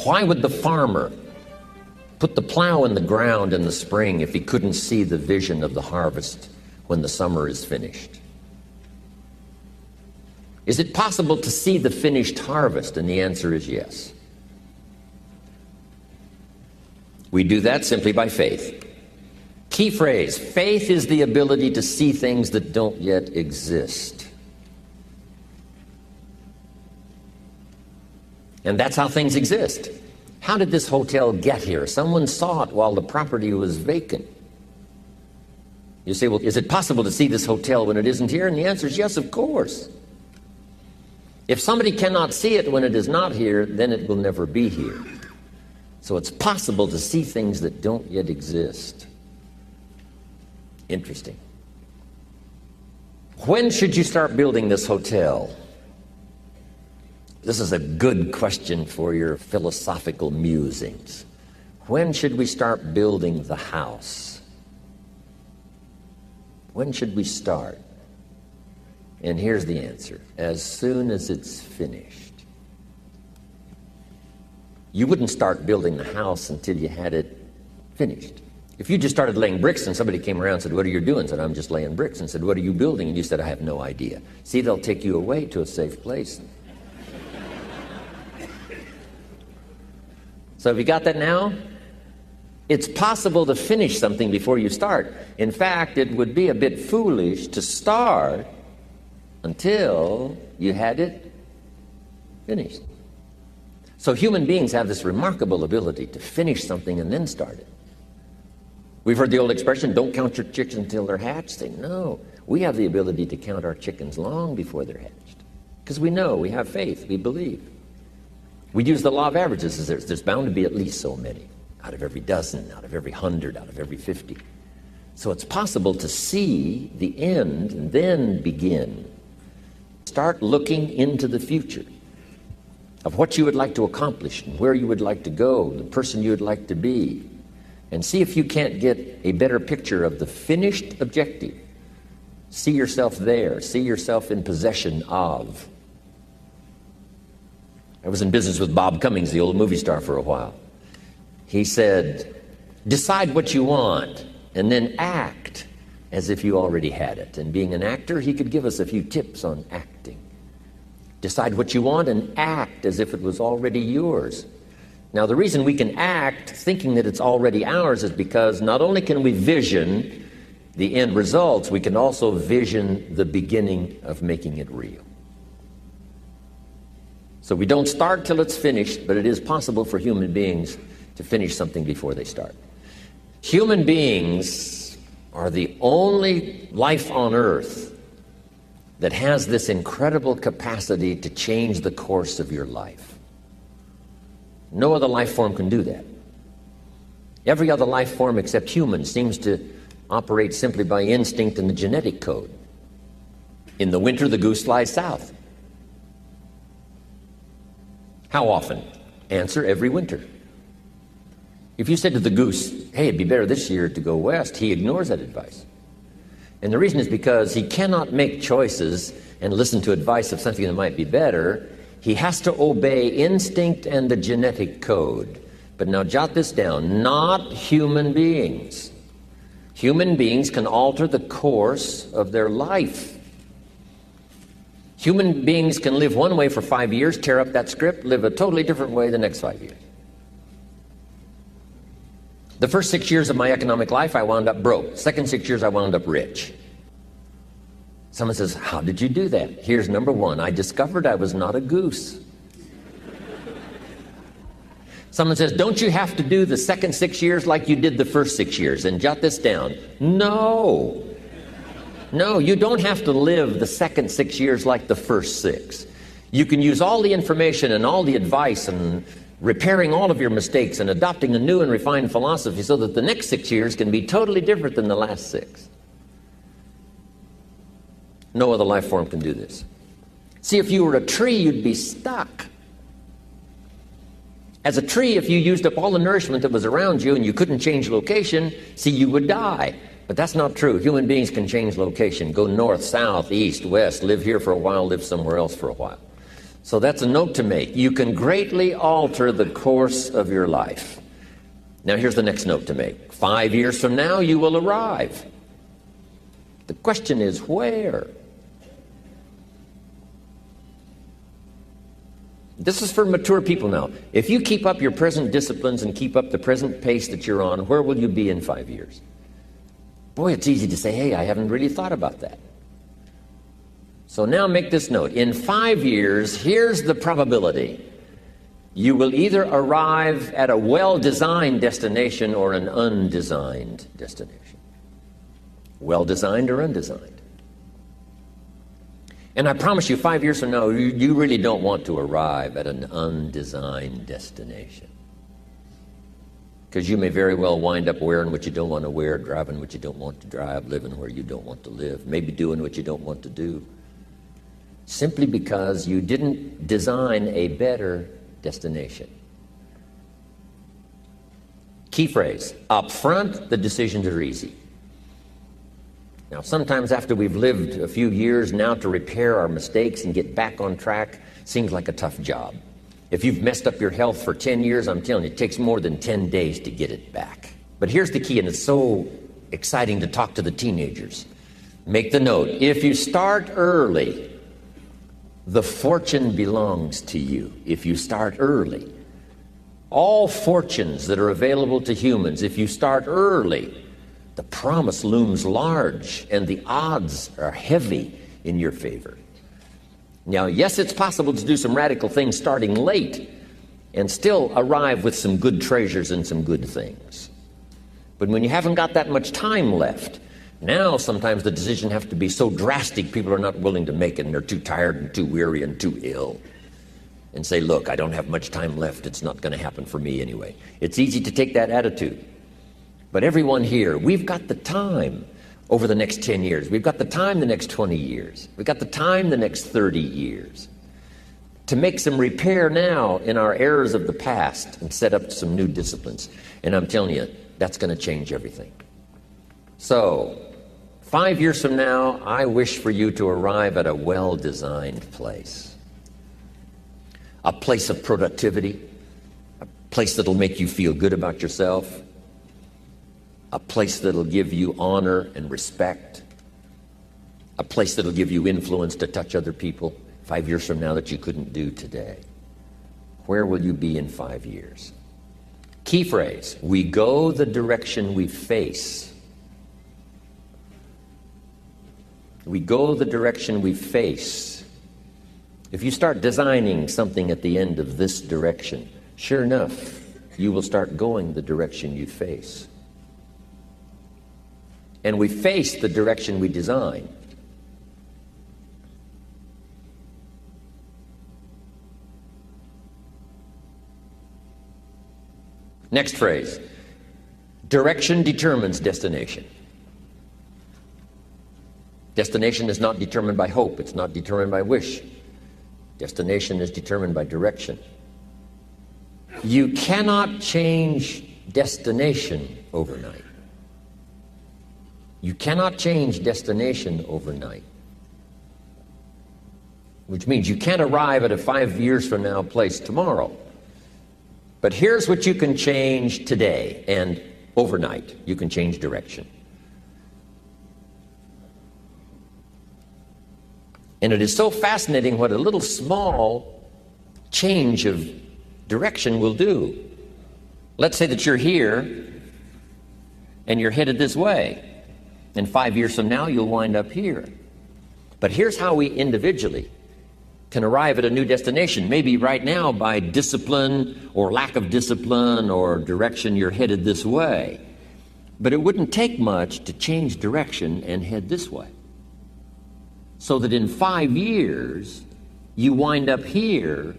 Why would the farmer put the plow in the ground in the spring if he couldn't see the vision of the harvest when the summer is finished? Is it possible to see the finished harvest? And the answer is yes. We do that simply by faith. Key phrase, faith is the ability to see things that don't yet exist. And that's how things exist. How did this hotel get here? Someone saw it while the property was vacant. You say, well, is it possible to see this hotel when it isn't here? And the answer is yes, of course. If somebody cannot see it when it is not here, then it will never be here. So it's possible to see things that don't yet exist. Interesting. When should you start building this hotel? This is a good question for your philosophical musings. When should we start building the house? When should we start? And here's the answer. As soon as it's finished. You wouldn't start building the house until you had it finished. If you just started laying bricks and somebody came around and said, what are you doing? Said, I'm just laying bricks. And said, what are you building? And you said, I have no idea. See, they'll take you away to a safe place. So have you got that now? It's possible to finish something before you start. In fact, it would be a bit foolish to start until you had it finished. So human beings have this remarkable ability to finish something and then start it. We've heard the old expression, don't count your chickens until they're hatched. Say, no, we have the ability to count our chickens long before they're hatched. Because we know, we have faith, we believe. We use the law of averages. There's bound to be at least so many. Out of every dozen, out of every 100, out of every 50. So it's possible to see the end and then begin. Start looking into the future of what you would like to accomplish and where you would like to go, the person you would like to be, and see if you can't get a better picture of the finished objective. See yourself there. See yourself in possession of. I was in business with Bob Cummings, the old movie star, for a while. He said, decide what you want and then act as if you already had it. And being an actor, he could give us a few tips on acting. Decide what you want and act as if it was already yours. Now, the reason we can act thinking that it's already ours is because not only can we vision the end results, we can also vision the beginning of making it real. So we don't start till it's finished, but it is possible for human beings to finish something before they start. Human beings are the only life on earth that has this incredible capacity to change the course of your life. No other life form can do that. Every other life form except humans seems to operate simply by instinct and the genetic code. In the winter, the goose flies south. How often? Answer, every winter. If you said to the goose, hey, it'd be better this year to go west, he ignores that advice. And the reason is because he cannot make choices and listen to advice of something that might be better. He has to obey instinct and the genetic code. But now jot this down, not human beings. Human beings can alter the course of their life. Human beings can live one way for 5 years, tear up that script, live a totally different way the next 5 years. The first 6 years of my economic life, I wound up broke. Second 6 years, I wound up rich. Someone says, how did you do that? Here's number one. I discovered I was not a goose. Someone says, don't you have to do the second 6 years like you did the first 6 years? And jot this down. No. No, you don't have to live the second 6 years like the first 6. You can use all the information and all the advice and repairing all of your mistakes and adopting a new and refined philosophy so that the next 6 years can be totally different than the last 6. No other life form can do this. See, if you were a tree, you'd be stuck. As a tree, if you used up all the nourishment that was around you and you couldn't change location, see, you would die. But that's not true. Human beings can change location, go north, south, east, west, live here for a while, live somewhere else for a while. So that's a note to make. You can greatly alter the course of your life. Now here's the next note to make. 5 years from now, you will arrive. The question is, where? This is for mature people now. If you keep up your present disciplines and keep up the present pace that you're on, where will you be in 5 years? Boy, it's easy to say, hey, I haven't really thought about that. So now make this note. In 5 years, here's the probability. You will either arrive at a well-designed destination or an undesigned destination. Well-designed or undesigned. And I promise you, 5 years from now, you really don't want to arrive at an undesigned destination. Because you may very well wind up wearing what you don't want to wear, driving what you don't want to drive, living where you don't want to live, maybe doing what you don't want to do. Simply because you didn't design a better destination. Key phrase, up front, the decisions are easy. Now, sometimes after we've lived a few years, now to repair our mistakes and get back on track seems like a tough job. If you've messed up your health for 10 years, I'm telling you, it takes more than 10 days to get it back. But here's the key, and it's so exciting to talk to the teenagers. Make the note, if you start early, the fortune belongs to you. If you start early. All fortunes that are available to humans, if you start early, the promise looms large and the odds are heavy in your favor. Now, yes, it's possible to do some radical things starting late and still arrive with some good treasures and some good things. But when you haven't got that much time left, now sometimes the decision has to be so drastic people are not willing to make it, and they're too tired and too weary and too ill. And say, look, I don't have much time left. It's not going to happen for me anyway. It's easy to take that attitude. But everyone here, we've got the time over the next 10 years. We've got the time the next 20 years. We've got the time the next 30 years to make some repair now in our errors of the past and set up some new disciplines. And I'm telling you, that's going to change everything. So, 5 years from now, I wish for you to arrive at a well-designed place. A place of productivity, a place that'll make you feel good about yourself, a place that'll give you honor and respect, a place that'll give you influence to touch other people 5 years from now that you couldn't do today. Where will you be in 5 years? Key phrase, we go the direction we face. We go the direction we face. If you start designing something at the end of this direction, sure enough, you will start going the direction you face. And we face the direction we design. Next phrase, direction determines destination. Destination is not determined by hope. It's not determined by wish. Destination is determined by direction. You cannot change destination overnight. You cannot change destination overnight. Which means you can't arrive at a 5 years from now place tomorrow. But here's what you can change today and overnight. You can change direction. And it is so fascinating what a little small change of direction will do. Let's say that you're here and you're headed this way. And 5 years from now, you'll wind up here. But here's how we individually can arrive at a new destination. Maybe right now by discipline or lack of discipline or direction, you're headed this way. But it wouldn't take much to change direction and head this way. So that in 5 years, you wind up here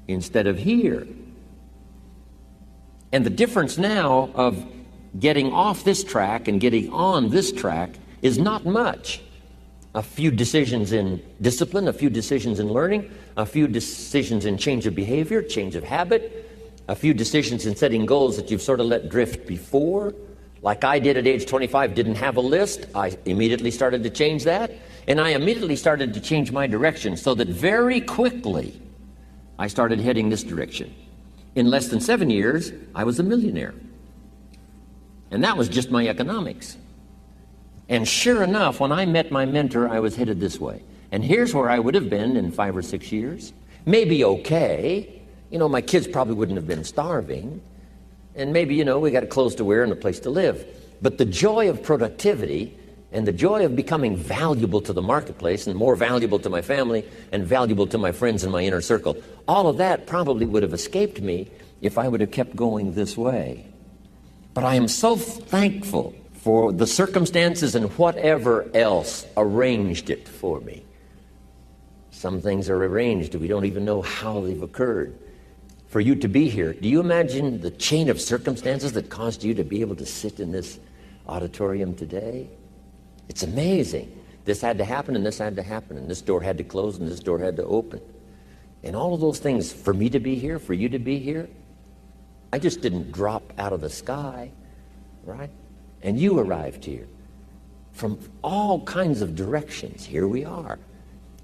instead of here. And the difference now of getting off this track and getting on this track is not much. A few decisions in discipline, a few decisions in learning, a few decisions in change of behavior, change of habit, a few decisions in setting goals that you've sort of let drift before. Like I did at age 25, didn't have a list. I immediately started to change that. And I immediately started to change my direction so that very quickly I started heading this direction. In less than 7 years, I was a millionaire. And that was just my economics. And sure enough, when I met my mentor, I was headed this way. And here's where I would have been in 5 or 6 years. Maybe okay. You know, my kids probably wouldn't have been starving. And maybe, you know, we got clothes to wear and a place to live. But the joy of productivity and the joy of becoming valuable to the marketplace and more valuable to my family and valuable to my friends in my inner circle, all of that probably would have escaped me if I would have kept going this way. But I am so thankful for the circumstances and whatever else arranged it for me. Some things are arranged, we don't even know how they've occurred. For you to be here, do you imagine the chain of circumstances that caused you to be able to sit in this auditorium today? It's amazing. This had to happen, and this had to happen, and this door had to close, and this door had to open. And all of those things, for me to be here, for you to be here, I just didn't drop out of the sky, right? And you arrived here from all kinds of directions. Here we are.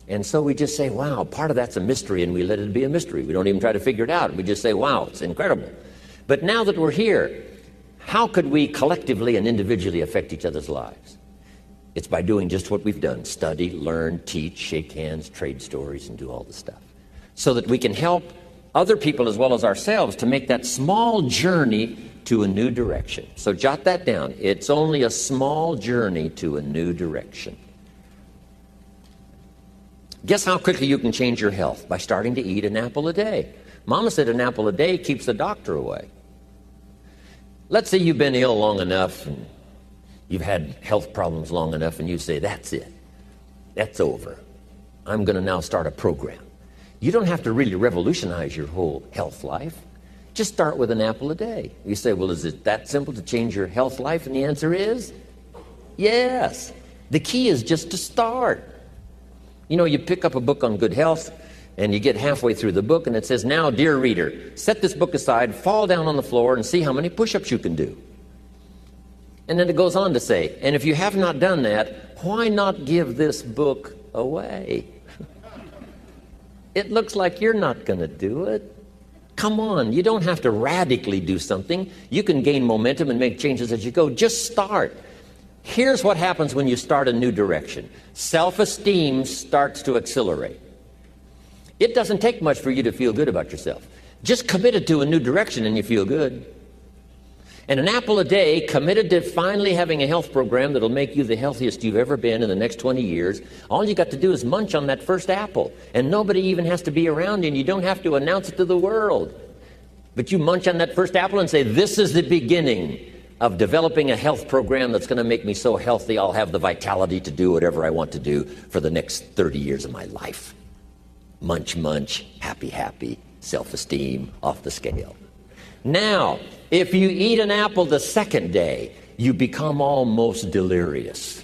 And so we just say, wow, part of that's a mystery, and we let it be a mystery. We don't even try to figure it out. We just say, wow, it's incredible. But now that we're here, how could we collectively and individually affect each other's lives? It's by doing just what we've done: study, learn, teach, shake hands, trade stories, and do all the stuff. So that we can help other people as well as ourselves to make that small journey to a new direction. So jot that down. It's only a small journey to a new direction. Guess how quickly you can change your health? By starting to eat an apple a day. Mama said an apple a day keeps the doctor away. Let's say you've been ill long enough and you've had health problems long enough, and you say, that's it. That's over. I'm going to now start a program. You don't have to really revolutionize your whole health life. Just start with an apple a day. You say, well, is it that simple to change your health life? And the answer is yes. The key is just to start. You know, you pick up a book on good health, and you get halfway through the book, and it says, now, dear reader, set this book aside, fall down on the floor, and see how many push-ups you can do. And then it goes on to say, and if you have not done that, why not give this book away? It looks like you're not going to do it. Come on, you don't have to radically do something. You can gain momentum and make changes as you go. Just start. Here's what happens when you start a new direction. Self-esteem starts to accelerate. It doesn't take much for you to feel good about yourself. Just committed to a new direction and you feel good. And an apple a day, committed to finally having a health program that'll make you the healthiest you've ever been in the next 20 years, all you got to do is munch on that first apple. And nobody even has to be around you, and you don't have to announce it to the world. But you munch on that first apple and say, this is the beginning of developing a health program that's going to make me so healthy I'll have the vitality to do whatever I want to do for the next 30 years of my life. Munch, munch, happy, happy, self-esteem off the scale. Now, if you eat an apple the second day, you become almost delirious,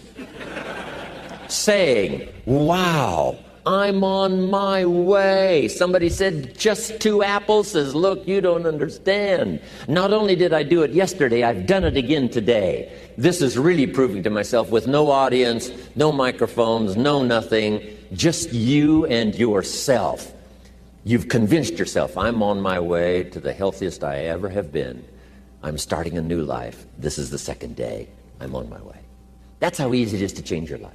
saying, wow, I'm on my way. Somebody said, just 2 apples. Says, look, you don't understand. Not only did I do it yesterday, I've done it again today. This is really proving to myself with no audience, no microphones, no nothing, just you and yourself. You've convinced yourself, I'm on my way to the healthiest I ever have been. I'm starting a new life. This is the second day. I'm on my way. That's how easy it is to change your life.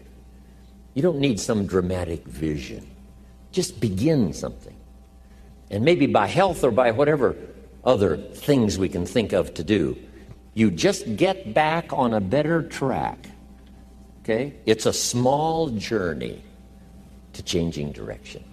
You don't need some dramatic vision. Just begin something. And maybe by health or by whatever other things we can think of to do, you just get back on a better track. Okay? It's a small journey to changing direction.